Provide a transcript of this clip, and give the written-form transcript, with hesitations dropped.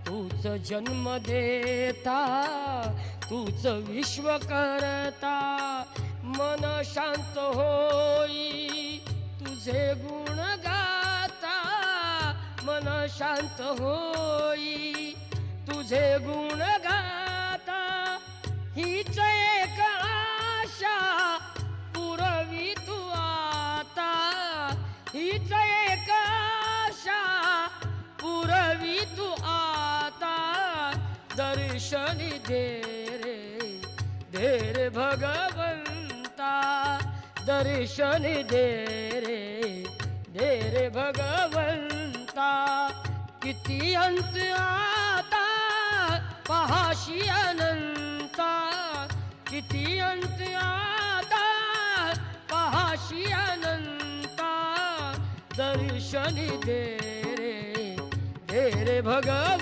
तूच जन्म देता, तूच विश्व करता, मन शांत होई तुझे गुण गाता, मन शांत होई तुझे गुण गाता, हीच एक आशा पुरवी तू आता, हीच एक आशा पुरवी तू आता, दर्शनी दे रे भगवंता, दर्शनी दे रे भगवंता, किती अंत आता पहाशी अनंता, किती अंत आता पहाशी अनंता, दर्शनी दे रे भगवंता.